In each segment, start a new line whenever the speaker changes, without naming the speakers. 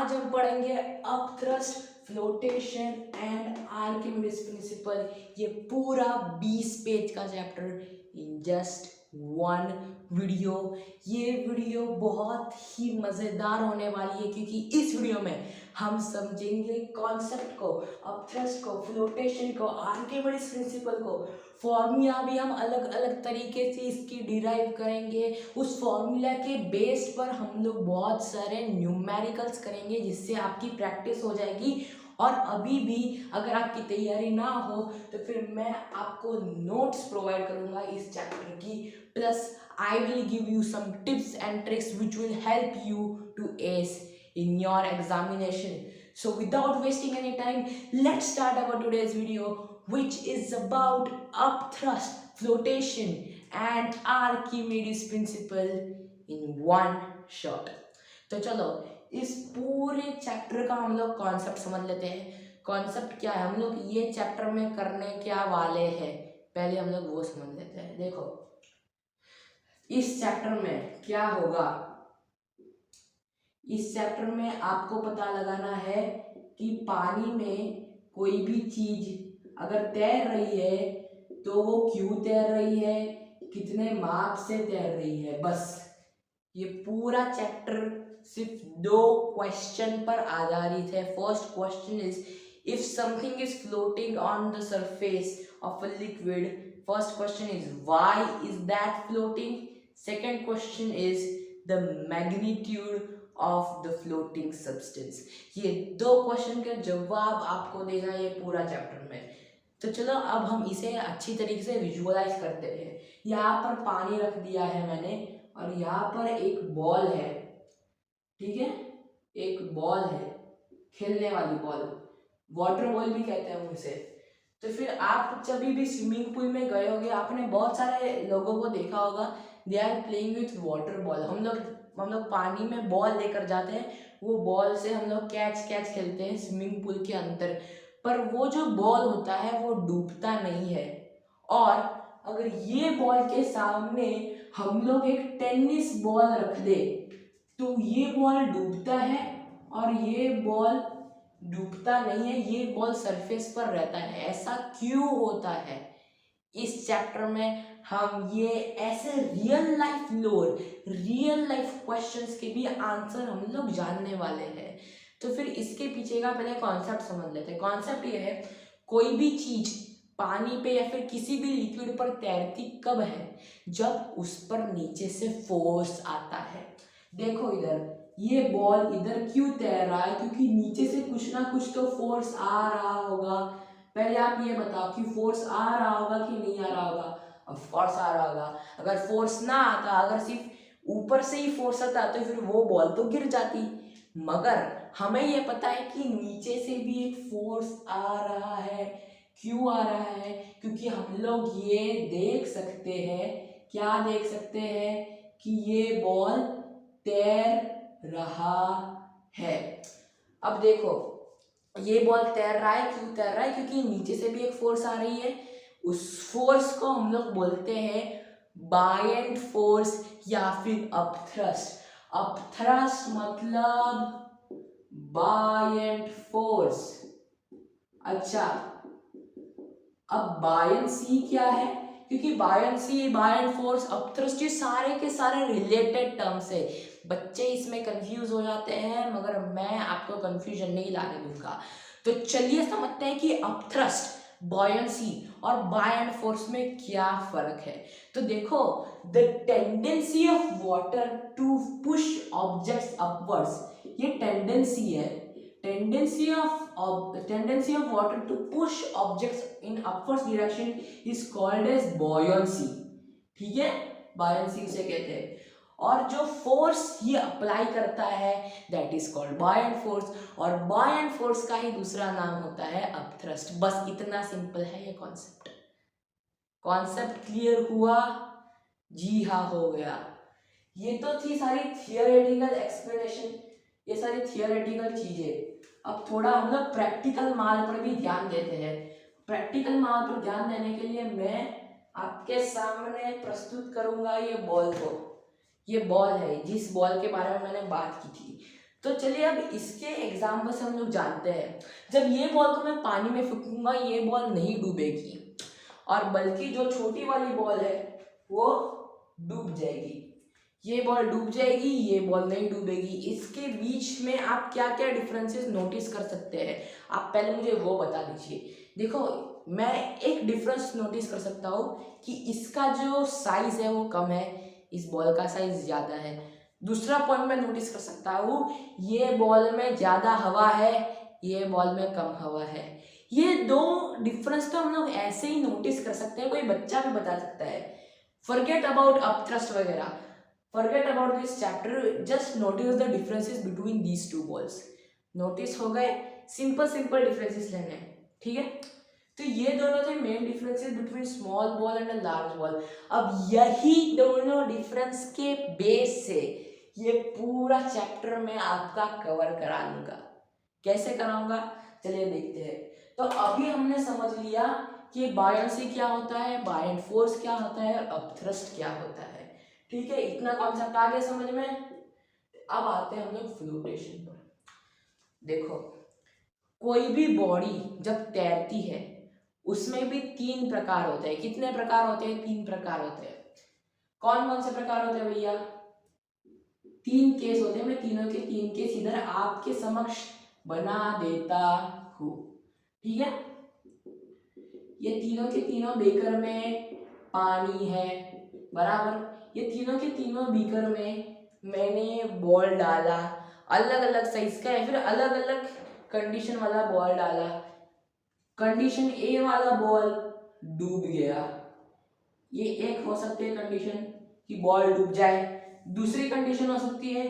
आज हम पढ़ेंगे upthrust, flotation and Archimedes principal. ये पूरा 20 पेज का chapter in just one video. ये वीडियो बहुत ही मज़ेदार होने वाली है क्योंकि इस वीडियो में हम समझेंगे कॉन्सेप्ट को, अपथ्रस्ट को, फ्लोटेशन को, आर्किमिडीज प्रिंसिपल को। फॉर्मूला भी हम अलग अलग तरीके से इसकी डिराइव करेंगे। उस फॉर्मूला के बेस पर हम लोग बहुत सारे न्यूमेरिकल्स करेंगे जिससे आपकी प्रैक्टिस हो जाएगी। और अभी भी अगर आपकी तैयारी ना हो तो फिर मैं आपको नोट्स प्रोवाइड करूंगा इस चैप्टर की, plus I will give you some tips and tricks which will help you to ace in your examination. So without wasting any time, let's start our today's video, which is about upthrust, flotation and Archimedes principle in one shot. तो चलो इस पूरे chapter का हम लोग concept समझ लेते हैं। कॉन्सेप्ट क्या है, हम लोग ये चैप्टर में करने क्या वाले हैं, पहले हम लोग वो समझ लेते हैं। देखो इस चैप्टर में क्या होगा, इस चैप्टर में आपको पता लगाना है कि पानी में कोई भी चीज अगर तैर रही है तो वो क्यों तैर रही है, कितने माप से तैर रही है। बस ये पूरा चैप्टर सिर्फ 2 क्वेश्चन पर आधारित है। First question is if something is floating on the surface of a liquid, first question is why is that floating. Second question is the magnitude of the floating substance. ये 2 question के जवाब आपको देना है ये पूरा चैप्टर में। तो चलो अब हम इसे अच्छी तरीके से विजुअलाइज करते हैं। यहाँ पर पानी रख दिया है मैंने और यहाँ पर एक बॉल है, ठीक है, एक बॉल है, खेलने वाली बॉल, वाटर बॉल भी कहते हैं उसे। तो फिर आप जब भी स्विमिंग पूल में गए होंगे, आपने बहुत सारे लोगों को देखा होगा, they are playing with water ball. हम लोग पानी में बॉल लेकर जाते हैं, वो बॉल से हम लोग कैच खेलते हैं स्विमिंग पूल के अंदर। पर वो जो बॉल होता है वो डूबता नहीं है। और अगर ये बॉल के सामने हम लोग एक टेनिस बॉल रख दे तो ये बॉल डूबता है और ये बॉल डूबता नहीं है, ये बॉल सरफेस पर रहता है। ऐसा क्यों होता है, इस चैप्टर में हम ये ऐसे रियल लाइफ क्वेश्चंस के भी आंसर हम लोग जानने वाले हैं। तो फिर इसके पीछे का पहले कॉन्सेप्ट समझ लेते हैं। कॉन्सेप्ट ये है, कोई भी चीज पानी पे या फिर किसी भी लिक्विड पर तैरती कब है, जब उस पर नीचे से फोर्स आता है। देखो इधर ये बॉल इधर क्यों तैर रहा है, क्योंकि नीचे से कुछ ना कुछ तो फोर्स आ रहा होगा। पहले आप ये बताओ कि फोर्स आ रहा होगा कि नहीं आ रहा होगा। ऑफ कोर्स आ रहा होगा। अगर फोर्स ना आता, अगर सिर्फ ऊपर से ही फोर्स आता तो फिर वो बॉल तो गिर जाती। मगर हमें ये पता है कि नीचे से भी एक फोर्स आ रहा है। क्यों आ रहा है, क्योंकि हम लोग ये देख सकते हैं, क्या देख सकते हैं, कि ये बॉल तैर रहा है। अब देखो ये बॉल तैर रहा है, क्यों तैर रहा है, क्योंकि नीचे से भी एक फोर्स आ रही है। उस फोर्स को हम लोग बोलते हैं बायएंट फोर्स या फिर अपथ्रस्ट। अपथ्रस्ट मतलब बायएंट फोर्स। अच्छा, अब बायंसी क्या है, क्योंकि बायंसी, बायएंट फोर्स, अपथ्रस्ट ये सारे के सारे रिलेटेड टर्म्स है। बच्चे इसमें कंफ्यूज हो जाते हैं, मगर मैं आपको कंफ्यूजन नहीं लाने दूंगा। तो चलिए समझते हैं कि अपथ्रस्ट, बॉयंसी और बायएंट फोर्स में क्या फर्क है। तो देखो, the tendency of water to push objects upwards, ये टेंडेंसी है। Tendency of water to push objects in upwards direction is called as buoyancy, ठीक है, बॉयंसी उसे कहते हैं। और जो फोर्स ये अप्लाई करता है दैट इज कॉल्ड बायएंट फोर्स, और बायएंट फोर्स का ही दूसरा नाम होता है अपथ्रस्ट। बस इतना सिंपल है ये कॉन्सेप्ट। कॉन्सेप्ट क्लियर हुआ? जी हाँ, हो गया। ये तो थी सारी थियोरेटिकल एक्सप्लेनेशन, ये सारी थियोरेटिकल चीजें। अब थोड़ा हम लोग प्रैक्टिकल माल पर भी ध्यान देते हैं। प्रैक्टिकल माल पर ध्यान देने के लिए मैं आपके सामने प्रस्तुत करूंगा ये बॉल को। ये बॉल है, जिस बॉल के बारे में मैंने बात की थी। तो चलिए अब इसके एग्जाम्पल से हम लोग जानते हैं। जब ये बॉल को मैं पानी में फेंकूंगा ये बॉल नहीं डूबेगी, और बल्कि जो छोटी वाली बॉल है वो डूब जाएगी। ये बॉल डूब जाएगी, ये बॉल नहीं डूबेगी। इसके बीच में आप क्या क्या डिफरेंसेस नोटिस कर सकते हैं, आप पहले मुझे वो बता दीजिए। देखो, मैं एक डिफरेंस नोटिस कर सकता हूँ कि इसका जो साइज है वो कम है, इस बॉल का साइज ज़्यादा है। दूसरा पॉइंट मैं नोटिस कर सकता हूँ, ये बॉल में ज़्यादा हवा है, ये बॉल में कम हवा है। ये दो डिफरेंस तो हम लोग ऐसे ही नोटिस कर सकते हैं, कोई बच्चा भी बता सकता है। फॉरगेट अबाउट अपथ्रस्ट वगैरह, forget about this chapter, just notice the differences between these two balls. Notice हो गए, सिंपल सिंपल डिफरेंसेस लेने हैं, ठीक है। तो ये दोनों थे main differences between small ball and large ball. अब यही दोनों डिफरेंस के बेस से ये पूरा चैप्टर मैं आपका कवर करा लूंगा। कैसे कराऊंगा, चलिए देखते हैं। तो अभी हमने समझ लिया कि बायंसी क्या होता है, बायंट फोर्स क्या होता है, और अपथ्रस्ट क्या होता है, ठीक है। इतना कॉन्सेप्ट आ गया समझ में। अब आते हैं हम लोग फ्लोटेशन पर। देखो, कोई भी बॉडी जब तैरती है उसमें भी 3 प्रकार होते हैं। कितने प्रकार होते हैं, 3 प्रकार होते हैं। कौन कौन से प्रकार होते हैं भैया, 3 केस होते हैं। मैं तीनों के 3 केस इधर आपके समक्ष बना देता हूँ, ठीक है। ये तीनों के तीनों बीकर में पानी है, बराबर। ये तीनों के तीनों बीकर में मैंने बॉल डाला, अलग अलग साइज का या फिर अलग अलग कंडीशन वाला बॉल डाला। कंडीशन ए वाला बॉल डूब गया, ये एक हो सकती है कंडीशन कि बॉल डूब जाए। दूसरी कंडीशन हो सकती है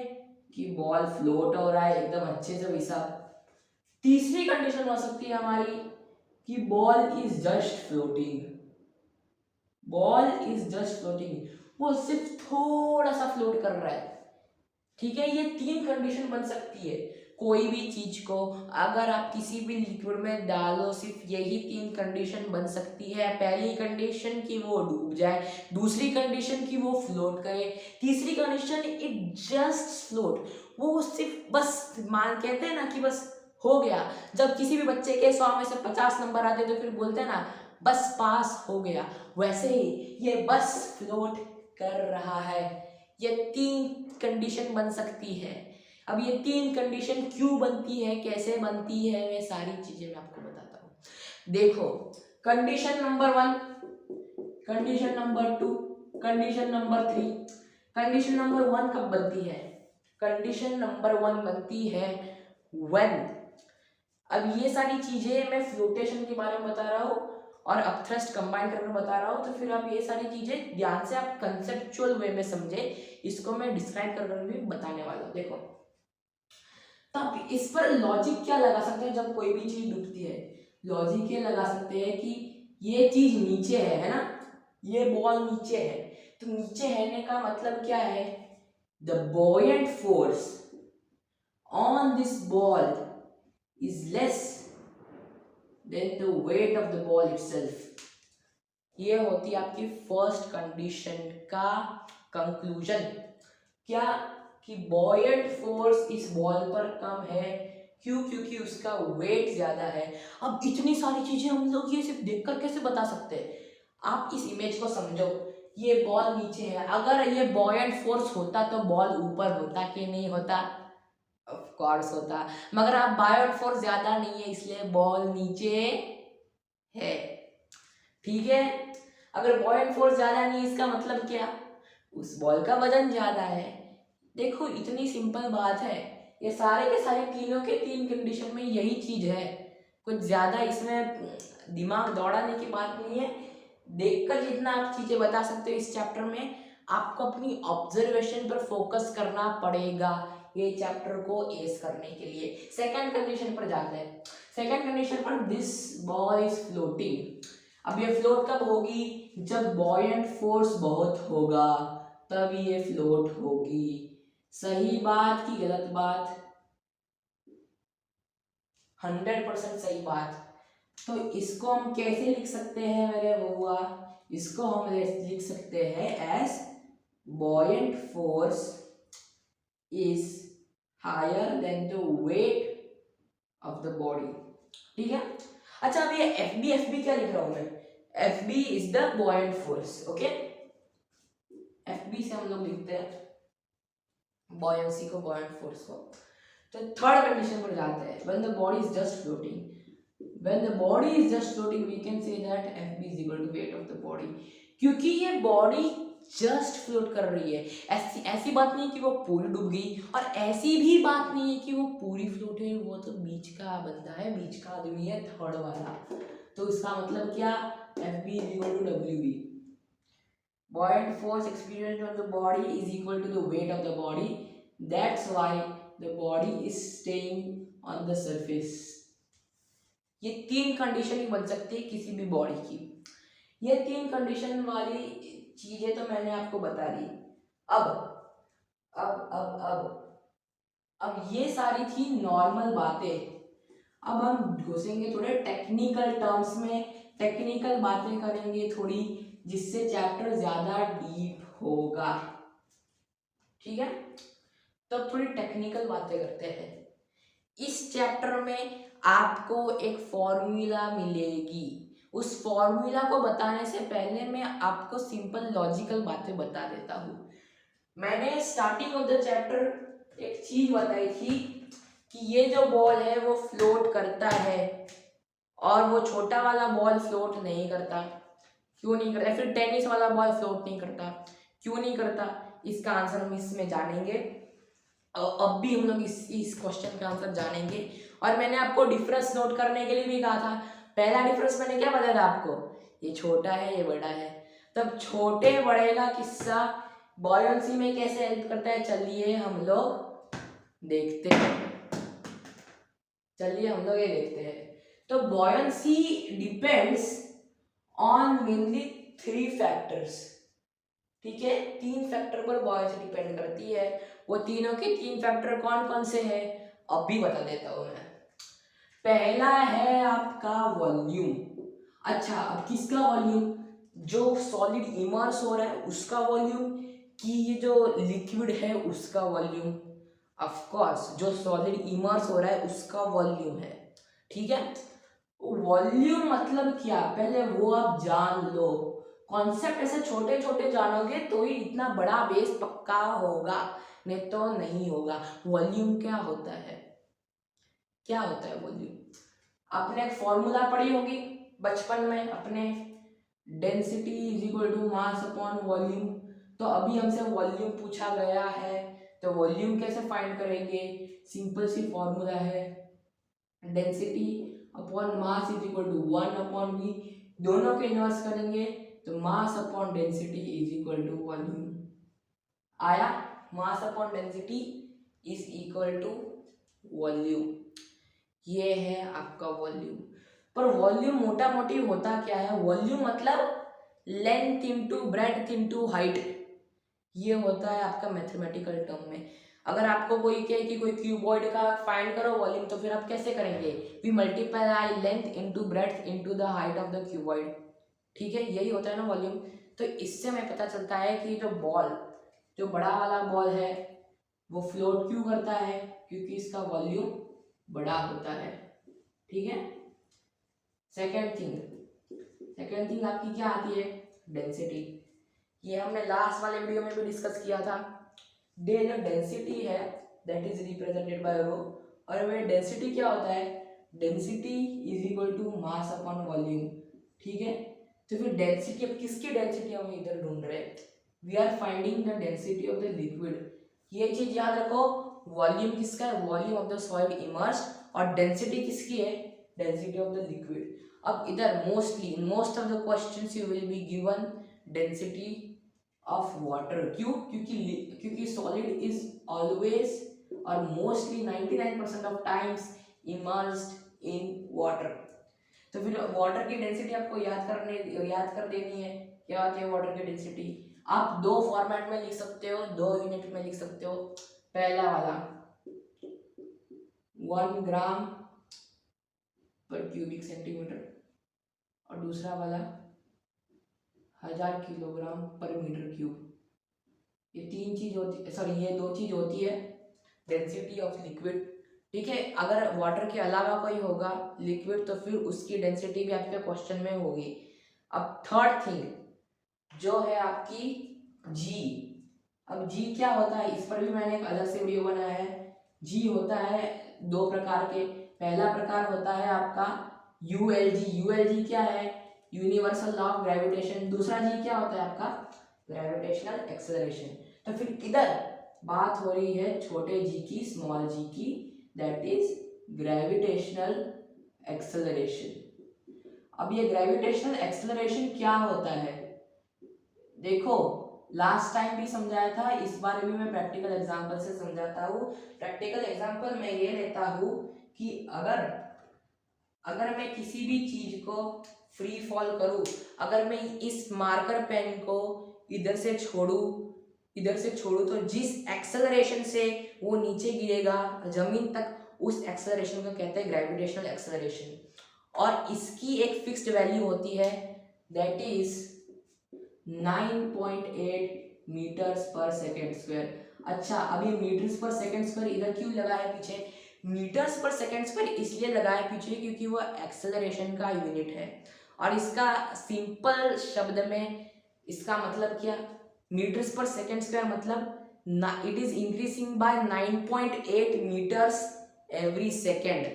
कि बॉल फ्लोट हो रहा है एकदम अच्छे से वैसा। तीसरी कंडीशन हो सकती है हमारी कि ball is just floating, ball is just floating, वो सिर्फ थोड़ा सा फ्लोट कर रहा है, ठीक है। ये 3 कंडीशन बन सकती है कोई भी चीज को अगर आप किसी भी लिक्विड में डालो, सिर्फ यही 3 कंडीशन बन सकती है। पहली कंडीशन कि वो डूब जाए, दूसरी कंडीशन कि वो फ्लोट करे, तीसरी कंडीशन इट जस्ट फ्लोट, वो सिर्फ बस मान कहते हैं ना कि बस हो गया। जब किसी भी बच्चे के 100 में से 50 नंबर आते तो फिर बोलते हैं ना बस पास हो गया, वैसे ही ये बस फ्लोट कर रहा है। ये 3 कंडीशन बन सकती है। अब ये 3 कंडीशन क्यों बनती है, कैसे बनती है, मैं सारी चीजें मैं आपको बताता हूँ। देखो, condition number 1, condition number 2, condition number 3। Condition number 1 कब बनती है, कंडीशन नंबर 1 बनती है व्हेन, अब ये सारी चीजें मैं फ्लोटेशन के बारे में बता रहा हूँ और अपथ्रस्ट कंबाइन करके बता रहा हूँ, तो फिर आप ये सारी चीजें ध्यान से आप कंसेप्चुअल वे में समझे, इसको मैं डिस्क्राइब कर भी बताने वाला हूँ। देखो, तब इस पर लॉजिक क्या लगा सकते हैं जब कोई भी चीज डूबती है, लॉजिक ये लगा सकते हैं कि ये चीज नीचे है ना, ये बॉल नीचे है, तो नीचे है का मतलब क्या है, the buoyant force on this ball is less than the weight of the ball itself। ये होती है आपकी फर्स्ट कंडीशन का कंक्लूजन। क्या कि बॉयंट फोर्स इस बॉल पर कम है, क्यों, क्योंकि उसका वेट ज्यादा है। अब इतनी सारी चीजें हम लोग ये सिर्फ देखकर कैसे बता सकते हैं, आप इस इमेज को समझो। ये बॉल नीचे है, अगर ये बॉयंट फोर्स होता तो बॉल ऊपर होता कि नहीं होता, ऑफ कोर्स होता, मगर अब बायोट फोर्स ज्यादा नहीं है इसलिए बॉल नीचे है, ठीक है। अगर बॉयंट फोर्स ज्यादा नहीं है इसका मतलब क्या, उस बॉल का वजन ज्यादा है। देखो इतनी सिंपल बात है, ये सारे के सारे तीनों के 3 कंडीशन में यही चीज है, कुछ ज्यादा इसमें दिमाग दौड़ाने की बात नहीं है। देखकर जितना आप चीजें बता सकते हो इस चैप्टर में, आपको अपनी ऑब्जर्वेशन पर फोकस करना पड़ेगा ये चैप्टर को एस करने के लिए। सेकंड कंडीशन पर जाते हैं। सेकंड कंडीशन पर दिस बॉल इज फ्लोटिंग। अब ये फ्लोट कब होगी, जब बॉयंट फोर्स बहुत होगा तब ये फ्लोट होगी। सही बात कि गलत बात, 100% सही बात। तो इसको हम कैसे लिख सकते हैं मेरे बउआ, इसको हम लिख सकते हैं as buoyant force is higher than the weight of the body. ठीक है। अच्छा, अब ये एफ बी क्या लिख रहा हूं मैं? F B is the buoyant force. Okay, F B से हम लोग लिखते हैं बॉयंसी को, बॉयंट फोर्स को। तो थर्ड कंडीशन पर जाते हैं, when the body is just floating. When the body is just floating we can say that F B is equal to weight of the body. क्योंकि ये बॉडी जस्ट फ्लोट कर रही है, ऐसी ऐसी बात नहीं कि वो पूरी डूब गई, और ऐसी भी बात नहीं है कि वो पूरी फ्लोट है। वो तो बीच का बंदा है, बीच का आदमी है, थर्ड वाला। तो इसका मतलब क्या? F B is equal to W B. Buoyant force experienced on the body is equal to the weight of the body. That's why the body is staying on the surface. ये तीन condition ही बन सकती है किसी भी body की। ये तीन कंडीशन वाली चीजें तो मैंने आपको बता दी। अब अब अब अब अब ये सारी थी नॉर्मल बातें। अब हम घुसेंगे थोड़े टेक्निकल टर्म्स में, टेक्निकल बातें करेंगे थोड़ी, जिससे चैप्टर ज्यादा डीप होगा। ठीक है, तो थोड़ी टेक्निकल बातें करते हैं। इस चैप्टर में आपको एक फॉर्मूला मिलेगी। उस फॉर्मूला को बताने से पहले मैं आपको सिंपल लॉजिकल बातें बता देता हूँ। मैंने स्टार्टिंग ऑफ द चैप्टर एक चीज बताई थी कि ये जो बॉल है वो फ्लोट करता है, और वो छोटा वाला बॉल फ्लोट नहीं करता। क्यों नहीं करता? फिर टेनिस वाला बॉल फ्लोट नहीं करता, क्यों नहीं करता? इसका आंसर हम इसमें जानेंगे। अब भी हम लोग इस क्वेश्चन का आंसर जानेंगे। और मैंने आपको डिफरेंस नोट करने के लिए भी कहा था। पहला डिफरेंस मैंने क्या बताया था आपको? ये छोटा है, ये बड़ा है। तब छोटे बड़े का किस्सा बॉयंसी में कैसे हेल्प करता है, चलिए हम लोग देखते हैं। चलिए हम लोग ये देखते हैं। तो buoyancy depends on mainly 3 factors. ठीक है, 3 फैक्टर पर बॉयंसी डिपेंड करती है। वो तीनों के 3 फैक्टर कौन कौन से हैं, अब भी बता देता हूं मैं। पहला है आपका वॉल्यूम। अच्छा, अब किसका वॉल्यूम? जो सॉलिड इमर्स हो रहा है उसका वॉल्यूम, कि ये जो लिक्विड है उसका वॉल्यूम? ऑफ कोर्स जो सॉलिड इमर्स हो रहा है उसका वॉल्यूम है। ठीक है, वॉल्यूम मतलब क्या, पहले वो आप जान लो। कॉन्सेप्ट ऐसे छोटे छोटे जानोगे तो ही इतना बड़ा बेस पक्का होगा, नहीं तो नहीं होगा। वॉल्यूम क्या होता है? क्या होता है वॉल्यूम? आपने एक फॉर्मूला पढ़ी होगी बचपन में अपने, density is equal to mass upon volume. तो अभी हमसे वॉल्यूम पूछा गया है, तो वॉल्यूम कैसे फाइंड करेंगे? सिंपल सी फॉर्मूला है, density upon mass is equal to 1 upon V. दोनों के इनवर्स करेंगे तो mass upon density is equal to volume आया। Mass upon density is equal to volume, ये है आपका वॉल्यूम। पर वॉल्यूम मोटा मोटी होता क्या है? वॉल्यूम मतलब length into breadth into height, ये होता है आपका मैथमेटिकल टर्म में। अगर आपको कोई कहे कि कोई क्यूबॉइड का फाइंड करो वॉल्यूम, तो फिर आप कैसे करेंगे? We multiply length into breadth into the height of the cuboid. ठीक है, यही होता है ना वॉल्यूम। तो इससे हमें पता चलता है कि जो बॉल, जो बड़ा वाला बॉल है वो फ्लोट क्यों करता है, क्योंकि इसका वॉल्यूम बड़ा होता है। ठीक है, सेकेंड थिंग आपकी क्या आती है? डेंसिटी। ये हमने लास्ट वाले वीडियो में भी डिस्कस किया था। जो डेंसिटी है that is represented by rho, और में डेंसिटी क्या होता है? Density is equal to mass upon volume. ठीक है, तो फिर डेंसिटी, अब किसकी डेंसिटी हम इधर ढूंढ रहे हैं? We are finding the density of the liquid. ये चीज याद रखो, वॉल्यूम किसका है? Volume of the soil immersed, और डेंसिटी किसकी है? Density of the liquid. अब इधर mostly in most of the questions you will be given density of water. क्यों? क्योंकि सॉलिड इज ऑलवेज और mostly 99% of times immersed in water. तो फिर वाटर की डेंसिटी आपको याद कर देनी है। क्या होती है वाटर की डेंसिटी? आप 2 फॉर्मेट में लिख सकते हो, 2 यूनिट में लिख सकते हो। पहला वाला 1 ग्राम पर क्यूबिक सेंटीमीटर, और दूसरा वाला 1000 किलोग्राम पर मीटर क्यूब। ये 3 चीज होती है, सॉरी ये 2 चीज होती है। डेंसिटी ऑफ लिक्विड, ठीक है। अगर वाटर के अलावा कोई होगा लिक्विड तो फिर उसकी डेंसिटी भी आपके क्वेश्चन में होगी। अब थर्ड थिंग जो है आपकी जी। अब जी क्या होता है, इस पर भी मैंने एक अलग से वीडियो बनाया है। जी होता है दो प्रकार के। पहला प्रकार होता है आपका यूएलजी। यूएलजी क्या है, यूनिवर्सल लॉ ऑफ ग्रेविटेशन। दूसरा जी क्या होता है आपका, ग्रेविटेशनल एक्सेलरेशन। तो फिर इधर बात हो रही है छोटे जी की, स्मॉल जी की, दैट इज ग्रेविटेशनल एक्सेलरेशन। अब ये ग्रेविटेशनल एक्सेलरेशन क्या होता है, देखो लास्ट टाइम भी समझाया था, इस बार भी मैं प्रैक्टिकल एग्जांपल से समझाता हूँ। प्रैक्टिकल एग्जांपल मैं ये लेता हूँ कि अगर मैं किसी भी चीज को फ्री फॉल करूँ, अगर मैं इस मार्कर पेन को इधर से छोड़ू तो जिस एक्सेलरेशन से वो नीचे गिरेगा जमीन तक, उस एक्सेलरेशन को कहते हैं ग्रेविटेशनल एक्सेलरेशन। और इसकी एक फिक्स्ड वैल्यू होती है, that is 9.8 metres per second square. अच्छा, अभी मीटर्स पर सेकेंड स्क्वायर इधर क्यों लगा है पीछे, मीटर्स पर सेकेंड स्क्वायर इसलिए लगा है पीछे क्योंकि वो एक्सेलरेशन का यूनिट है। और इसका सिंपल शब्द में इसका मतलब क्या, मीटर्स पर सेकेंड स्क्वायर मतलब it is increasing by 9.8 meters every second.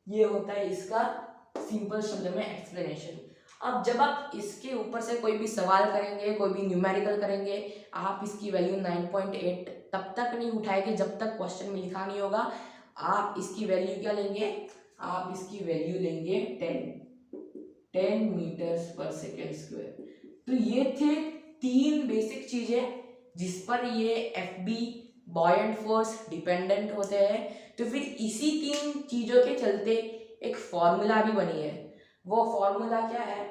ये होता है इसका सिंपल शब्द में एक्सप्लेनेशन। अब जब आप इसके ऊपर से कोई भी सवाल करेंगे, कोई भी न्यूमेरिकल करेंगे, आप इसकी वैल्यू 9.8 तब तक नहीं उठाएंगे जब तक क्वेश्चन में लिखा नहीं होगा। आप इसकी वैल्यू क्या लेंगे, आप इसकी वैल्यू लेंगे 10 मीटर्स पर सेकेंड स्क्वायर। तो ये थे तीन बेसिक चीजें जिस पर ये एफबी बॉयंट फोर्स डिपेंडेंट होते हैं। तो फिर इसी तीन चीजों के चलते एक फॉर्मूला भी बनी है। वो फॉर्मूला क्या है,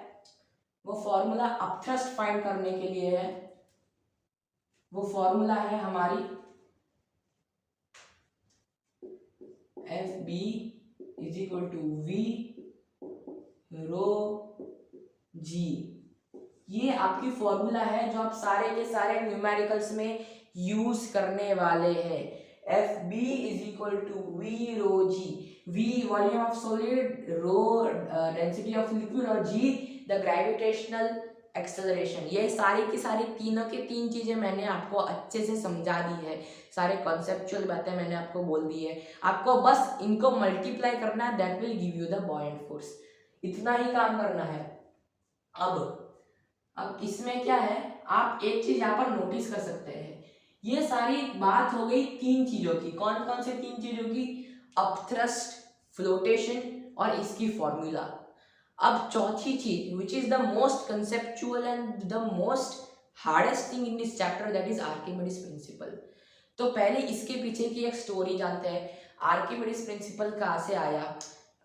वो फॉर्मूला अपथ्रस्ट फाइंड करने के लिए है। वो फॉर्मूला है हमारी F B is equal to V rho G. ये आपकी फॉर्मूला है जो आप सारे के सारे न्यूमेरिकल्स में यूज करने वाले हैं। F B is equal to V rho g. V volume of solid, rho density of liquid और जी द ग्रेविटेशनल एक्सेलरेशन। ये सारी की सारी तीनों के तीन चीजें मैंने आपको अच्छे से समझा दी है। सारे कॉन्सेप्चुअल बातें मैंने आपको बोल दी है। आपको बस इनको मल्टीप्लाई करना है, that will give you the buoyant force. इतना ही काम करना है। अब इसमें क्या है, आप एक चीज यहाँ पर नोटिस कर सकते हैं। ये सारी बात हो गई तीन चीजों की। कौन कौन से तीन चीजों की, अपथ्रस्ट, फ्लोटेशन और इसकी फॉर्मूला। अब चौथी चीज which is the most conceptual and the most hardest thing in this chapter, that is Archimedes principal. तो पहले इसके पीछे की एक स्टोरी जानते हैं। आर्किमिडीज प्रिंसिपल कहाँ से आया।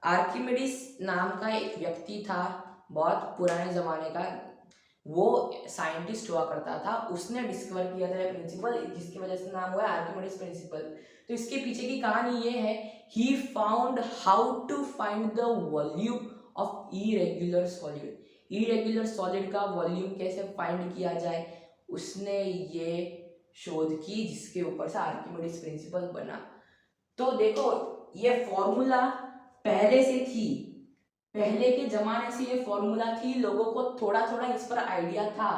आर्किमिडीज नाम का एक व्यक्ति था, बहुत पुराने जमाने का, वो साइंटिस्ट हुआ करता था। उसने डिस्कवर किया था प्रिंसिपल, जिसकी वजह से नाम हुआ आर्किमिडीज प्रिंसिपल। तो इसके पीछे की कहानी ये है, he found how to find the volume of irregular solid. Irregular solid का वॉल्यूम कैसे फाइंड किया जाए, उसने ये शोध की, जिसके ऊपर से आर्किमिडीज प्रिंसिपल बना। तो देखो ये फॉर्मूला पहले से थी, पहले के जमाने से ये फॉर्मूला थी, लोगों को थोड़ा थोड़ा इस पर आइडिया था।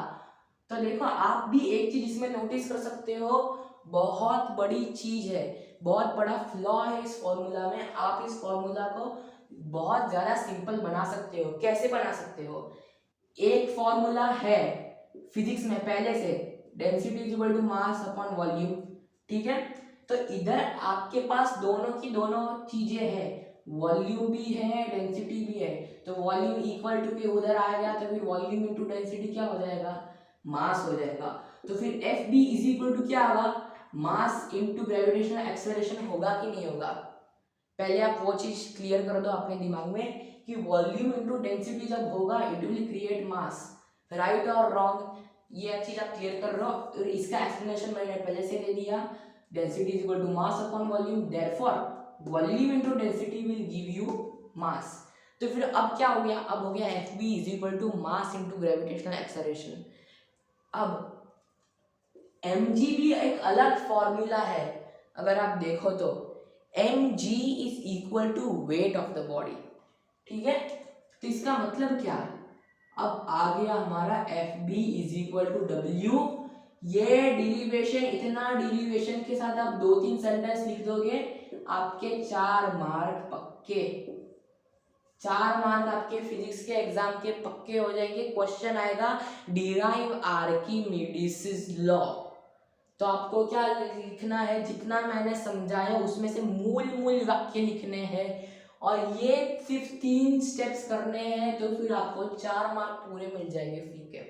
तो देखो आप भी एक चीज इसमें नोटिस कर सकते हो, बहुत बड़ी चीज है, बहुत बड़ा फ्लॉ है इस फॉर्मूला में। आप इस फॉर्मूला को बहुत ज्यादा सिंपल बना सकते हो। कैसे बना सकते हो, एक फॉर्मूला है फिजिक्स में पहले से, density is equal to mass upon volume, ठीक है। तो इधर आपके पास दोनों की दोनों चीजें हैं, वॉल्यूम भी है, डेंसिटी भी है। तो वॉल्यूम इक्वल टू के उधर आएगा, तो फिर वॉल्यूम इनटू डेंसिटी क्या हो जाएगा, मास हो जाएगा। तो फिर F B is equal to क्या होगा, मास इनटू ग्रेविटेशनल एक्सेलरेशन होगा कि नहीं होगा। पहले आप वो चीज क्लियर कर दो अपने दिमाग में कि वॉल्यूम इनटू डेंसिटी जब होगा it will create mass, right और रॉन्ग, ये चीज आप क्लियर कर रहे हो। इसका एक्सप्लेनेशन मैंने पहले से दे दिया, density is equal to mass upon volume, therefore volume into density will give you mass. तो फिर अब क्या हो गया, अब हो गया F B is equal to mass into gravitational acceleration. अब एम जी भी एक अलग फॉर्मूला है। अगर आप देखो तो mg is equal to weight of the body, ठीक है। तो इसका मतलब क्या है, अब आ गया हमारा F B is equal to W. ये डिरिवेशन, इतना डिरिवेशन के साथ आप 2-3 सेंटेंस लिख दोगे, आपके 4 मार्क पक्के, 4 मार्क आपके फिजिक्स के एग्जाम के पक्के हो जाएंगे। क्वेश्चन आएगा डिराइव आर्किमिडीज लॉ, तो आपको क्या लिखना है, जितना मैंने समझाया उसमें से मूल मूल वाक्य लिखने हैं, और ये सिर्फ 3 स्टेप्स करने हैं, तो फिर आपको 4 मार्क पूरे मिल जाएंगे फ्री के।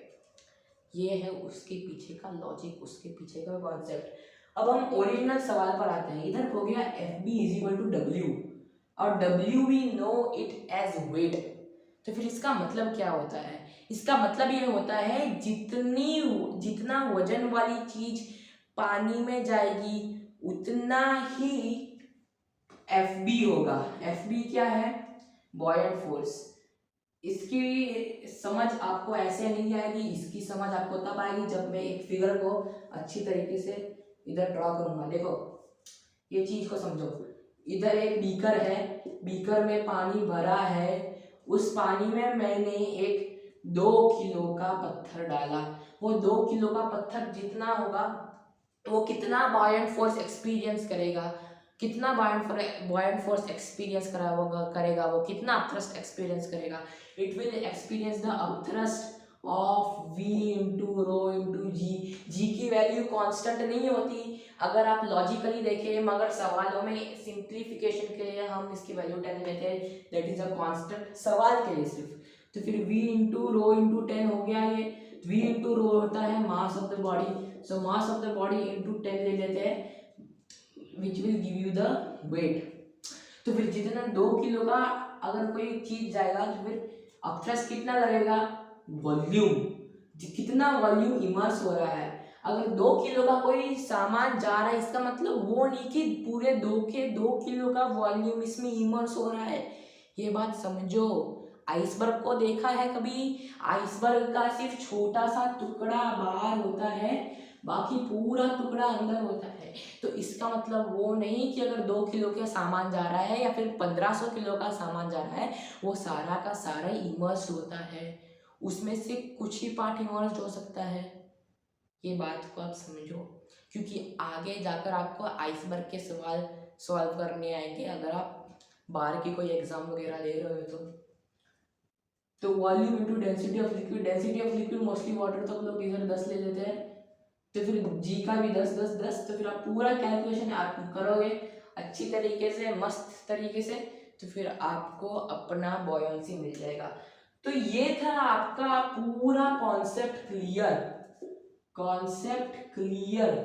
ये है उसके पीछे का लॉजिक, उसके पीछे का कॉन्सेप्ट। अब हम ओरिजिनल सवाल पर आते हैं। इधर हो गया F B is equal to W, और W we know it as weight. तो फिर इसका मतलब क्या होता है, इसका मतलब ये होता है जितना वजन वाली चीज पानी में जाएगी उतना ही एफ बी होगा। एफ बी क्या है, बॉयंट फोर्स। इसकी समझ आपको ऐसे नहीं आएगी, इसकी समझ आपको तब आएगी जब मैं एक फिगर को अच्छी तरीके से इधर ड्रॉ करूंगा। देखो ये चीज को समझो, इधर एक बीकर है, बीकर में पानी भरा है, उस पानी में मैंने एक 2 किलो का पत्थर डाला। वो 2 किलो का पत्थर जितना होगा वो कितना बॉयंट फोर्स एक्सपीरियंस करेगा, कितना बॉयंट फोर्स एक्सपीरियंस करेगा, वो कितना अपथ्रस्ट एक्सपीरियंस करेगा। It will experience the upthrust of v into rho into G. G की वैल्यू कांस्टेंट नहीं होती, अगर आप लॉजिकली देखें, मगर सवालों में सिंप्लीफिकेशन के लिए हम इसकी वैल्यू 10 लेते हैं, दैट इज अ कांस्टेंट सवाल के लिए सिर्फ। तो फिर v इंटू रो इंटू 10 हो गया ये। v इंटू रो होता है mass of the body, so mass of the body into 10 ले लेते हैं, which will give you the weight. तो फिर जितना 2 किलो का अगर कोई चीज जाएगा तो फिर अपथ्रस्ट कितना लगेगा, वॉल्यूम, कितना वॉल्यूम इमर्स हो रहा है। अगर 2 किलो का कोई सामान जा रहा है, इसका मतलब वो नहीं कि पूरे 2 किलो का वॉल्यूम इसमें इमर्स हो रहा है। ये बात समझो। आइसबर्ग को देखा है कभी, आइसबर्ग का सिर्फ छोटा सा टुकड़ा बाहर होता है, बाकी पूरा टुकड़ा अंदर होता है। तो इसका मतलब वो नहीं कि अगर 2 किलो का सामान जा रहा है या फिर 1500 किलो का सामान जा रहा है, वो सारा का सारा इमर्स होता है, उसमें से कुछ ही पार्ट इमर्स हो सकता है। ये बात को आप समझो, क्योंकि आगे जाकर आपको आइसबर्ग के सवाल सॉल्व करने आएंगे अगर आप बाहर की कोई एग्जाम वगैरह ले रहे हो तो volume into density of liquid, density of liquid mostly water, तो हम लोग इधर 10 ले लेते हैं, तो फिर जी का भी 10 10 10, तो फिर आप पूरा कैलकुलेशन आप करोगे अच्छी तरीके से, मस्त तरीके से, तो फिर आपको अपना बॉयंसी मिल जाएगा। तो ये था आपका पूरा concept clear, concept clear,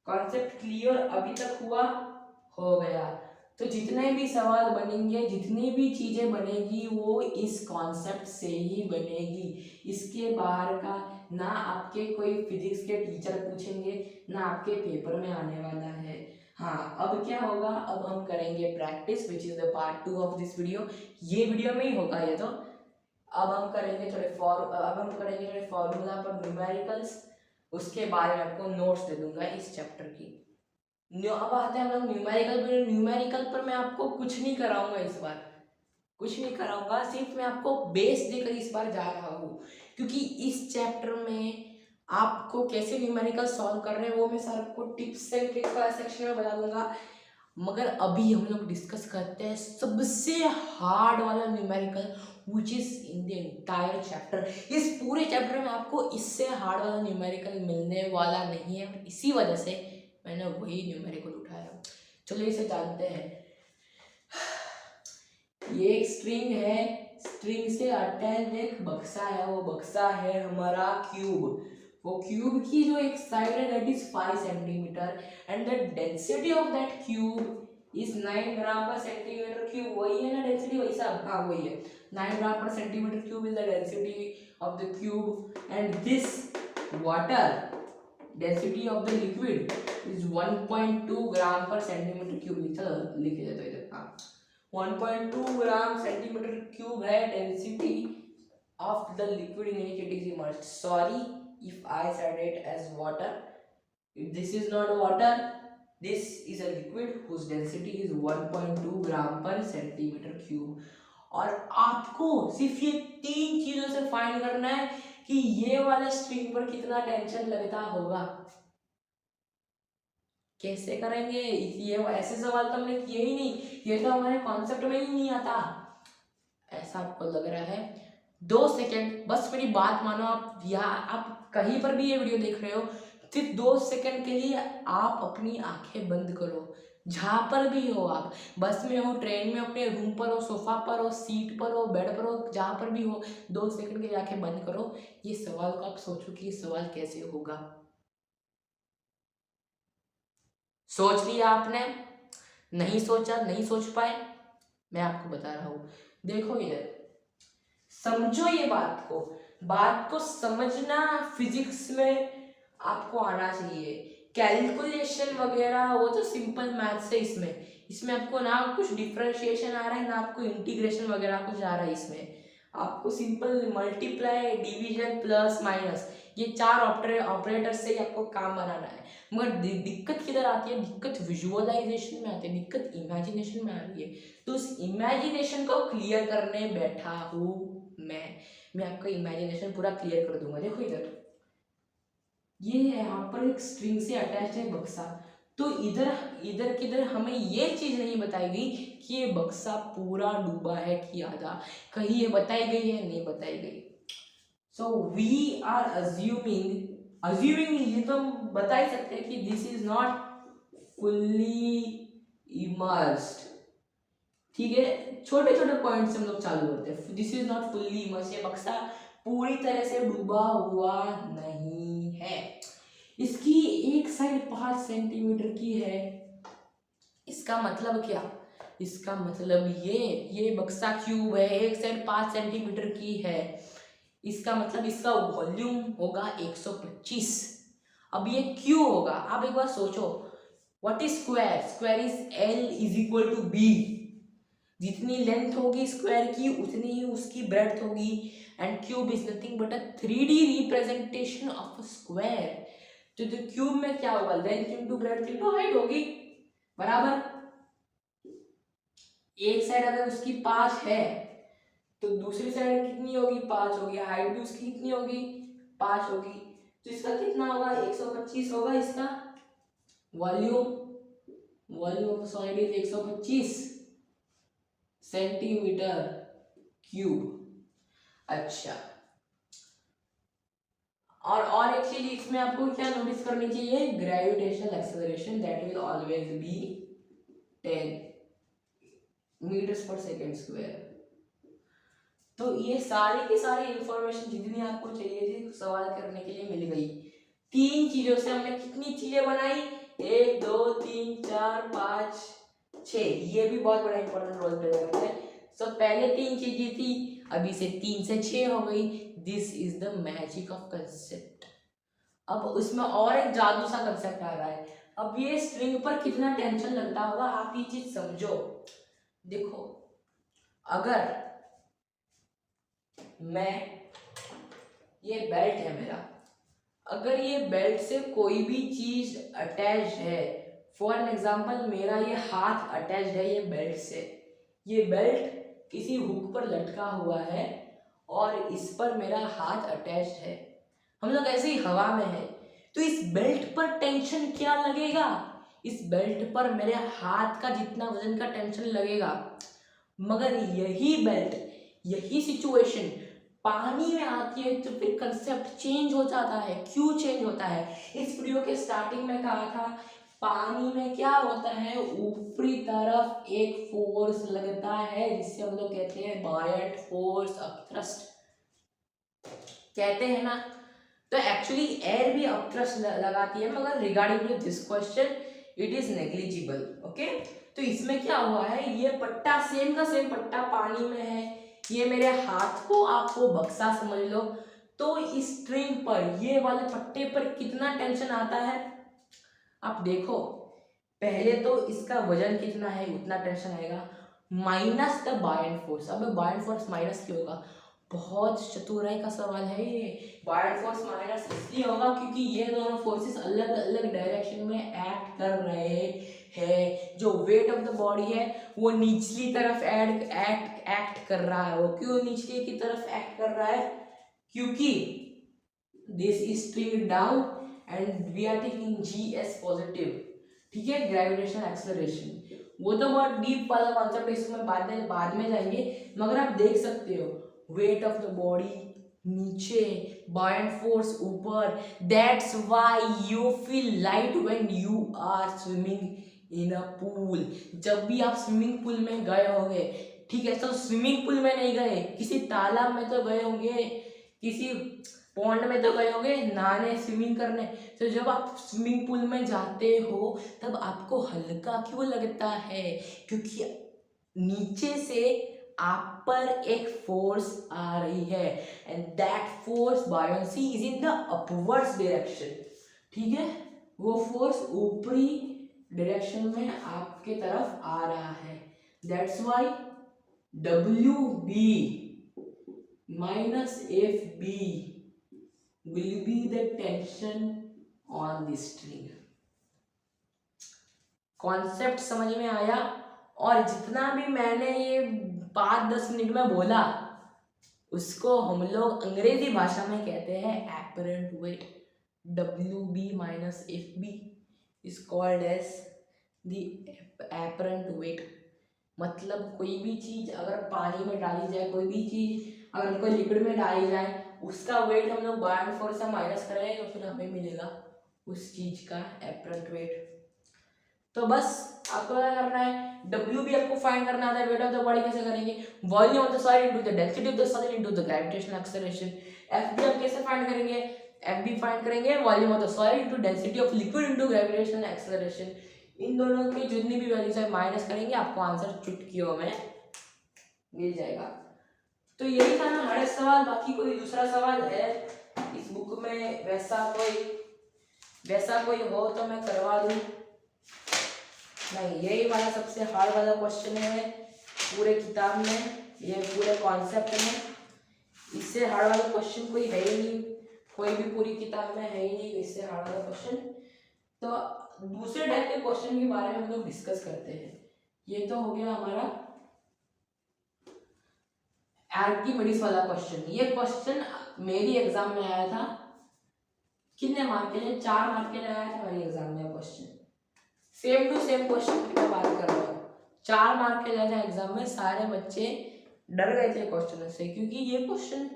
concept clear अभी तक हुआ, हो गया। तो जितने भी सवाल बनेंगे, जितनी भी चीजें बनेगी, वो इस कॉन्सेप्ट से ही बनेगी, इसके बाहर का ना आपके कोई फिजिक्स के टीचर पूछेंगे, ना आपके पेपर में आने वाला है। हाँ, अब क्या होगा, अब हम करेंगे practice, which is the part 2 of this video. ये वीडियो में ही होगा ये तो। अब हम करेंगे थोड़े फॉर्मूला पर न्यूमेरिकल्स, उसके बारे में आपको नोट्स दे दूंगा इस चैप्टर की। अब आते हैं हम लोग न्यूमेरिकल पर। न्यूमेरिकल पर मैं आपको कुछ नहीं कराऊंगा इस बार, कुछ नहीं कराऊंगा, सिर्फ मैं आपको बेस देकर इस बार जा रहा हूँ, क्योंकि इस चैप्टर में आपको कैसे न्यूमेरिकल सॉल्व कर रहे हैं वो मैं सर को टिप्स एंड ट्रिक्स वाला सेक्शन में बता दूंगा। मगर अभी हम लोग डिस्कस करते हैं सबसे हार्ड वाला numerical, which is in the entire chapter. इस पूरे चैप्टर में आपको इससे हार्ड वाला न्यूमेरिकल मिलने वाला नहीं है, इसी वजह से मैंने वही न्यूमेरिकल उठाया। चलिए इसे जानते हैं। ये एक स्ट्रिंग है, स्ट्रिंग से अटैच एक बक्सा है, वो बक्सा है हमारा क्यूब। वो क्यूब की जो एक साइड है that is 5 centimetre, and the density of that cube is 9 gram per centimeter cube. वही है ना डेंसिटी, वैसा, हाँ वही है, 9 gram per centimeter cube is the density of the cube, and this water density of the liquid is 1.2 gram per centimeter cube. लिख देते इधर, हाँ 1.2 ग्राम सेंटीमीटर क्यूब है density of the liquid in which it is immersed. Sorry if I said it as water, this is not water, this is a liquid whose density is 1.2 gram per centimeter cube. और आपको सिर्फ ये 3 चीजों से find करना है कि ये वाले स्ट्रिंग पर कितना टेंशन लगता होगा। कैसे करेंगे? ये ऐसे सवाल तो हमने किए ही नहीं, ये तो हमारे कॉन्सेप्ट में ही नहीं आता। ऐसा आपको लग रहा है? 2 सेकंड बस मेरी बात मानो। आप यहाँ आप कहीं पर भी ये वीडियो देख रहे हो, सिर्फ 2 सेकंड के लिए आप अपनी आंखें बंद करो। जहाँ पर भी हो आप, बस में हो, ट्रेन में, अपने रूम पर हो, सोफा पर हो, सीट पर हो, बेड पर हो, जहाँ पर भी हो, 2 सेकंड के लिए आंखें बंद करो। ये सवाल को आप सोचो कि ये सवाल कैसे होगा। सोच लिया आपने? नहीं सोचा, नहीं सोच पाए? मैं आपको बता रहा हूँ, देखो इधर, समझो ये बात को समझना फिजिक्स में आपको आना चाहिए। कैलकुलेशन वगैरह वो तो सिंपल मैथ्स है। इसमें आपको ना कुछ डिफरेंशिएशन आ रहा है, ना आपको इंटीग्रेशन वगैरह कुछ आ रहा है। इसमें आपको simple multiply, division, plus, minus, ये 4 ऑपरेटर से ही आपको काम बनाना है। मगर दिक्कत किधर आती है? दिक्कत विजुअलाइजेशन में आती है, दिक्कत इमेजिनेशन में आ रही है। तो उस इमेजिनेशन को क्लियर करने बैठा हूँ मैं आपका इमेजिनेशन पूरा क्लियर कर दूंगा। देखो इधर, ये यहाँ पर एक स्ट्रिंग से अटैच है बक्सा। तो इधर इधर किधर हमें ये चीज नहीं बताई गई कि ये बक्सा पूरा डूबा है कि आधा। कहीं ये बताई गई है? नहीं बताई गई। सो वी आर अज्यूमिंग ये तो हम बता ही सकते हैं कि this is not fully immersed. ठीक है, छोटे छोटे पॉइंट से हम लोग चालू करते हैं। This is not fully immersed, ये बक्सा पूरी तरह से डूबा हुआ नहीं है। इसकी एक साइड 5 सेंटीमीटर की है। इसका मतलब क्या? इसका मतलब ये बक्सा क्यूब है, एक साइड 5 सेंटीमीटर की है। इसका मतलब इसका वॉल्यूम होगा 125। अब ये क्यों होगा? आप एक बार सोचो, what is square? Square is L is equal to B. जितनी लेंथ होगी स्क्वायर की उतनी ही उसकी ब्रेड्थ होगी। And cube is nothing but a 3D representation of a square. तो क्यूब में क्या होगा? Length into breadth into height होगी, बराबर। एक साइड अगर उसकी 5 है तो दूसरी साइड कितनी होगी? 5 होगी। हाइट भी उसकी कितनी होगी? 5 होगी। तो इसका कितना होगा? 125 होगा इसका volume. Volume of solid is 125 centimetre cube. अच्छा, और एक चीज इसमें आपको क्या नोटिस करनी चाहिए? Gravitational acceleration that will always be 10 meters per second square. तो ये सारी की सारी इंफॉर्मेशन जितनी आपको चाहिए थी सवाल करने के लिए मिल गई। 3 चीजों से हमने कितनी चीजें बनाई? 1 2 3 4 5 6। ये भी बहुत बड़ा इंपॉर्टेंट रोल प्ले करता है। सो पहले 3 चीजें थी, अभी से 3 से 6 हो गई। This is the magic of concept. अब उसमें और एक जादू सा कंसेप्ट आ रहा है। अब ये स्ट्रिंग पर कितना टेंशन लगता होगा, आप ये चीज समझो। देखो, अगर मैं, ये बेल्ट है मेरा, अगर ये बेल्ट से कोई भी चीज अटैच है, फॉर एन एग्जाम्पल मेरा ये हाथ अटैच है ये बेल्ट से। ये बेल्ट किसी हुक पर लटका हुआ है और इस पर मेरा हाथ अटैच है। हम लोग ऐसे ही हवा में है, तो इस बेल्ट पर टेंशन क्या लगेगा? इस बेल्ट पर मेरे हाथ का जितना वजन का टेंशन लगेगा। मगर यही बेल्ट, यही सिचुएशन पानी में आती है तो फिर कंसेप्ट चेंज हो जाता है। क्यों चेंज होता है? इस वीडियो के स्टार्टिंग में कहा था, पानी में क्या होता है? ऊपरी तरफ एक फोर्स लगता है जिससे हम लोग कहते हैं बायट फोर्स ऑफ थ्रस्ट, कहते हैं ना। तो एक्चुअली एयर भी अपथ्रस्ट लगाती है, मगर regarding to this question it is negligible. Okay, तो इसमें क्या हुआ है? ये पट्टा सेम का सेम पट्टा पानी में है, ये मेरे हाथ को आपको बक्सा समझ लो। तो इस स्ट्रिंग पर, ये वाले पट्टे पर कितना टेंशन आता है? आप देखो, पहले तो इसका वजन कितना है उतना टेंशन आएगा, माइनस द बायंट फोर्स। अब बायंट फोर्स माइनस क्यों होगा? बहुत चतुराई का सवाल है ये। बायोट फोर्स माइनस इसलिए होगा क्योंकि ये दोनों फोर्सेस अलग अलग डायरेक्शन में एक्ट कर रहे हैं। जो वेट ऑफ द बॉडी है वो निचली तरफ एक्ट कर रहा है। वो क्यों निचली की तरफ एक्ट कर रहा है? क्योंकि this is string down and we are taking g as positive, ठीक है, ग्रेविटेशनल एक्सेलरेशन। वो तो बहुत डीप वाला कॉन्सेप्ट है, इसमें बाद में जाएंगे, मगर आप देख सकते हो वेट ऑफ द बॉडी नीचे, बायोट फोर्स ऊपर। That's why you feel light when you are swimming in a pool. जब भी आप स्विमिंग पूल में गए होंगे, ठीक है, तो स्विमिंग पूल में नहीं गए, किसी तालाब में तो गए होंगे, किसी पॉन्ड में तो गए होंगे नहाने, स्विमिंग करने। तो जब आप स्विमिंग पूल में जाते हो तब आपको हल्का क्यों लगता है? क्योंकि नीचे से आप पर एक फोर्स आ रही है and that force buoyancy is in the upwards direction, ठीक है, वो फोर्स ऊपरी डायरेक्शन में आपके तरफ आ रहा है। That's why WB minus FB will be the tension on the string। Concept समझ में आया? और जितना भी मैंने ये 5-10 मिनट में बोला उसको हम लोग अंग्रेजी भाषा में कहते हैं apparent wait. WB minus FB is called as the apparent weight। मतलब कोई भी चीज अगर पानी में डाली जाए, कोई भी चीज अगर कोई लिक्विड में डाली जाए, उसका वेट हम लोग बायोट फोर्स से माइनस करेंगे तो फिर हमें मिलेगा उस चीज का एपरेंट वेट। तो बस आपको क्या करना है, डब्ल्यू भी आपको फाइंड करना आता है। वेट ऑफ द बॉडी कैसे करेंगे? Volume of the solid into the density of the solid into the gravitational acceleration. F B आप कैसे फाइंड करेंगे? एफ बी फाइंड करेंगे volume of the solid into density of liquid into gravitational acceleration. इन दोनों की जितनी भी values है माइनस करेंगे, आपको आंसर चुटकियों में मिल जाएगा। तो यही था ना हमारे सवाल। बाकी कोई दूसरा सवाल है इस बुक में वैसा कोई हो तो मैं करवा दूं? नहीं, यही वाला सबसे हार्ड वाला क्वेश्चन है पूरे किताब में, ये पूरे कॉन्सेप्ट में। इससे हार्ड वाला क्वेश्चन कोई है ही नहीं, कोई भी पूरी किताब में है ही नहीं इससे हार्ड वाला क्वेश्चन। तो दूसरे टाइप के क्वेश्चन के बारे में हम लोग डिस्कस करते हैं। ये तो हो गया हमारा आर्किमिडीज वाला क्वेश्चन। ये क्वेश्चन मेरी एग्जाम में आया था। कितने मार्क के लिए? 4 मार्क के लिए आया था मेरी एग्जाम में question. Same to same question की मैं बात कर रहा हूँ। 4 मार्क के लिए एग्जाम में सारे बच्चे डर गए थे क्वेश्चन से, क्योंकि ये क्वेश्चन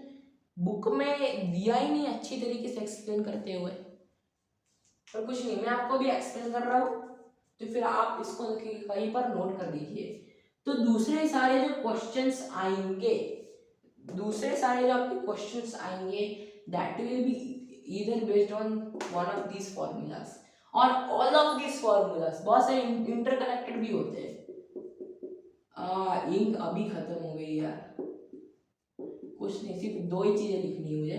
बुक में दिया ही नहीं अच्छी तरीके से एक्सप्लेन करते हुए। पर कुछ नहीं, मैं आपको भी एक्सप्लेन कर रहा हूँ, तो फिर आप इसको कहीं पर नोट कर लीजिए। तो दूसरे सारे जो क्वेश्चंस आएंगे, that will be either based on one of these formulas और ऑल ऑफ दीज फॉर्मूलाज बहुत सारे इंटरकनेक्टेड भी होते हैं। इंक अभी खत्म हो गई यार, कुछ नहीं, सिर्फ 2 ही चीजें लिखनी है मुझे।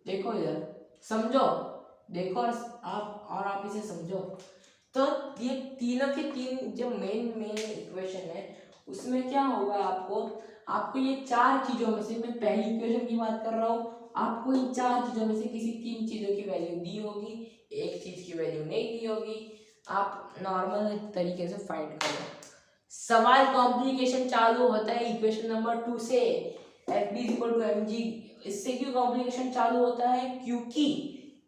देखो इधर, समझो, देखो और आप इसे समझो। तो ये तीनों के तीन जो मेन इक्वेशन है उसमें क्या होगा, आपको ये 4 चीजों में से, मैं पहली इक्वेशन की बात कर रहा हूँ, आपको इन 4 चीजों में से किसी 3 चीजों की वैल्यू दी होगी, एक चीज की वैल्यू नहीं दी होगी। आप नॉर्मल तरीके से फाइंड करो। सवाल कॉम्प्लिकेशन चालू होता है इक्वेशन नंबर 2 से, FD = mg। इससे क्यों कॉम्प्लिकेशन चालू होता है? क्योंकि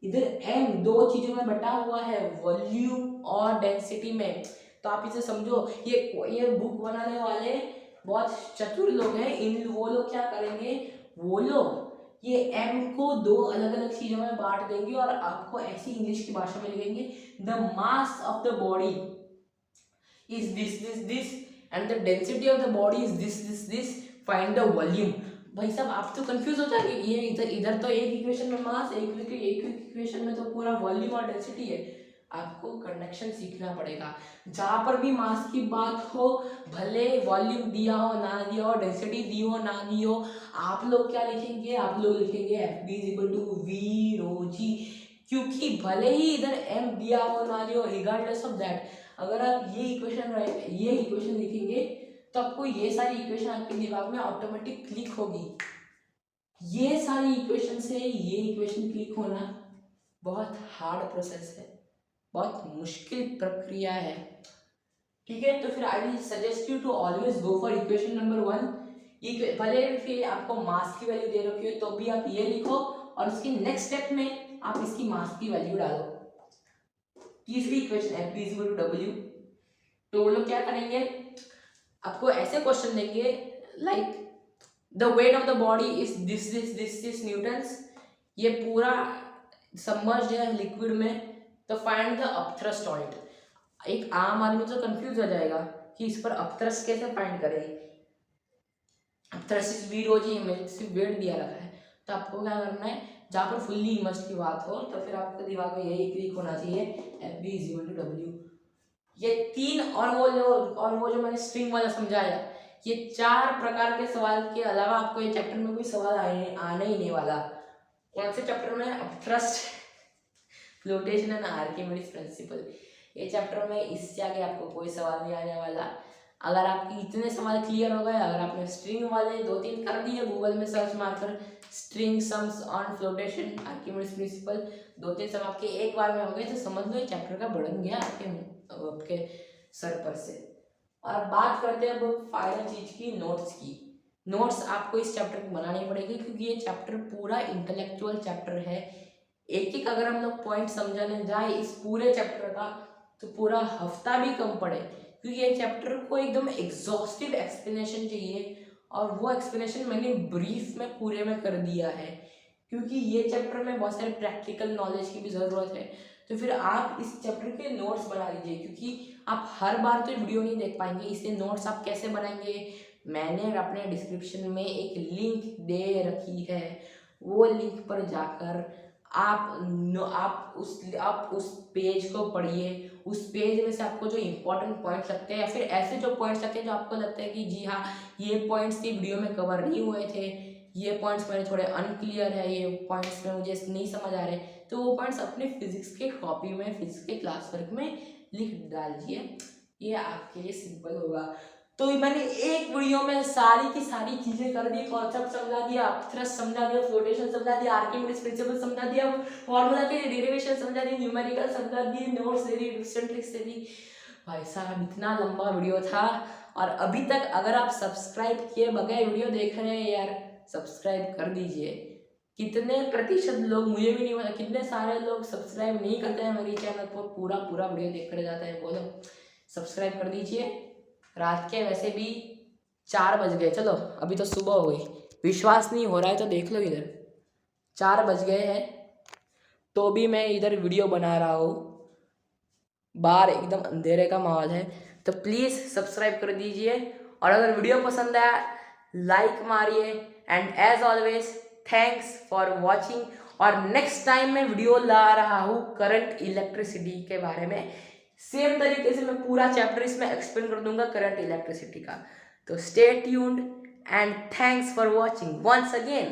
इधर m 2 चीजों में बटा हुआ है, वॉल्यूम और डेंसिटी में। तो आप इसे समझो, ये बुक बनाने वाले बहुत चतुर लोग हैं। वो लोग क्या करेंगे, वो लोग ये m को 2 अलग अलग चीजों में बांट देंगे और आपको ऐसी इंग्लिश की भाषा में लिखेंगे, the mass of the body is this and the density of the body is this, find the volume। भाई साहब आप तो कंफ्यूज हो जाएंगे, ये इधर तो एक इक्वेशन में मास, एक इक्वेशन में तो पूरा वॉल्यूम और डेंसिटी है। आपको कनेक्शन सीखना पड़ेगा। जहां पर भी मास की बात हो, भले वॉल्यूम दिया हो ना दिया हो, डेंसिटी दी हो ना दी हो, आप लोग क्या लिखेंगे, आप लोग लिखेंगे FD = V ρg। क्योंकि भले ही इधर m दिया हो ना दिया हो, रिगार्डलेस ऑफ दैट, अगर आप ये इक्वेशन लिखेंगे तो आपको ये सारी इक्वेशन आपके दिमाग में ऑटोमेटिक क्लिक होगी। ये सारी इक्वेशन से ये इक्वेशन क्लिक होना बहुत हार्ड प्रोसेस है, बहुत मुश्किल प्रक्रिया है, ठीक है। तो फिर I will suggest you to always go for equation number 1। भले फिर आपको मास की वैल्यू दे रखी हो तो भी आप ये लिखो और उसके नेक्स्ट स्टेप में आप इसकी मास की वैल्यू डालो। तीसरी इक्वेशन F B = W। तो वो लोग क्या करेंगे, आपको ऐसे क्वेश्चन देंगे like the weight of the body is this Newton's, ये पूरा सबमर्ज्ड है लिक्विड में, तो find the upthrust on it. एक आम आदमी तो कंफ्यूज हो जाएगा कि इस पर अपथ्रस्ट कैसे फाइंड करें। अपथ्रस्ट वी रो जी में सिर्फ वेट दिया रखा है, तो आपको क्या करना है, जहाँ पर फुल्ली इमर्स्ड की बात हो तो फिर आपके दिमाग में यही क्लिक होना चाहिए F B = W। ये तीन और वो जो मैंने स्ट्रिंग वाला समझाया, ये 4 प्रकार के सवाल के अलावा आपको ये चैप्टर में कोई सवाल आने ही नहीं वाला। कौन से चैप्टर में? Upthrust, flotation and Archimedes principal. ये चैप्टर में इससे आगे आपको कोई सवाल नहीं आने वाला। अगर आपके इतने सवाल क्लियर हो गए, अगर आपने स्ट्रिंग वाले 2-3 कर दिए गूगल में सर्च मारकर, string sums on flotation Archimedes principal, 2-3 सम आपके एक बार में हो गए, तो समझ लो ये चैप्टर का बर्डन गया आपके सर पर से। और बात करते हैं अब फाइनल चीज की, नोट्स की। नोट्स आपको इस चैप्टर की बनानी पड़ेगी क्योंकि ये चैप्टर पूरा इंटेलेक्चुअल चैप्टर है। एक एक अगर हम लोग पॉइंट समझाने जाए इस पूरे चैप्टर का तो पूरा हफ्ता भी कम पड़े, क्योंकि ये चैप्टर को एकदम एग्जॉस्टिव एक्सप्लेनेशन चाहिए और वो एक्सप्लेनेशन मैंने ब्रीफ में पूरे में कर दिया है, क्योंकि ये चैप्टर में बहुत सारे प्रैक्टिकल नॉलेज की भी ज़रूरत है। तो फिर आप इस चैप्टर के नोट्स बना लीजिए, क्योंकि आप हर बार तो वीडियो नहीं देख पाएंगे, इसलिए नोट्स आप कैसे बनाएंगे, मैंने अपने डिस्क्रिप्शन में एक लिंक दे रखी है, वो लिंक पर जाकर आप उस पेज को पढ़िए। उस पेज में से आपको जो इम्पोर्टेंट पॉइंट्स लगते हैं या फिर ऐसे जो पॉइंट्स लगते हैं जो आपको लगता है कि जी हाँ ये पॉइंट्स थी वीडियो में कवर नहीं हुए थे, ये पॉइंट्स मेरे थोड़े अनक्लियर है, ये पॉइंट्स में मुझे नहीं समझ आ रहे, तो वो पॉइंट्स अपने फिजिक्स के कॉपी में, फिजिक्स के क्लास वर्क में लिख डालिए। ये आपके लिए सिंपल होगा। तो मैंने एक वीडियो में सारी की सारी चीजें कर दी, कॉन्सेप्ट समझा दिया, अपथ्रस्ट समझा दिया, फ्लोटेशन समझा दिया, आर्किमिडीज प्रिंसिपल समझा दिया, फॉर्मूला के डेरिवेशन समझा दी, न्यूमेरिकल समझा दी, नोट्स दे दी, डिफरेंट ट्रिक्स दे दी। भाई साहब इतना लंबा वीडियो था, और अभी तक अगर आप सब्सक्राइब किए बगैर वीडियो देख रहे हैं यार, सब्सक्राइब कर दीजिए। कितने प्रतिशत लोग, मुझे भी नहीं पता कितने सारे लोग सब्सक्राइब नहीं करते हैं मेरी चैनल पर, पूरा वीडियो देख कर जाता है। बोलो सब्सक्राइब कर दीजिए। रात के वैसे भी 4 बज गए, चलो अभी तो सुबह हो गई, विश्वास नहीं हो रहा है तो देख लो, इधर 4 बज गए हैं तो भी मैं इधर वीडियो बना रहा हूँ, बाहर एकदम अंधेरे का माहौल है। तो प्लीज़ सब्सक्राइब कर दीजिए, और अगर वीडियो पसंद आया लाइक मारिए, and as always thanks for watching. और नेक्स्ट टाइम मैं वीडियो ला रहा हूँ करंट इलेक्ट्रिसिटी के बारे में, सेम तरीके से मैं पूरा चैप्टर इसमें एक्सप्लेन कर दूंगा करंट इलेक्ट्रिसिटी का। तो stay tuned and thanks for watching once again.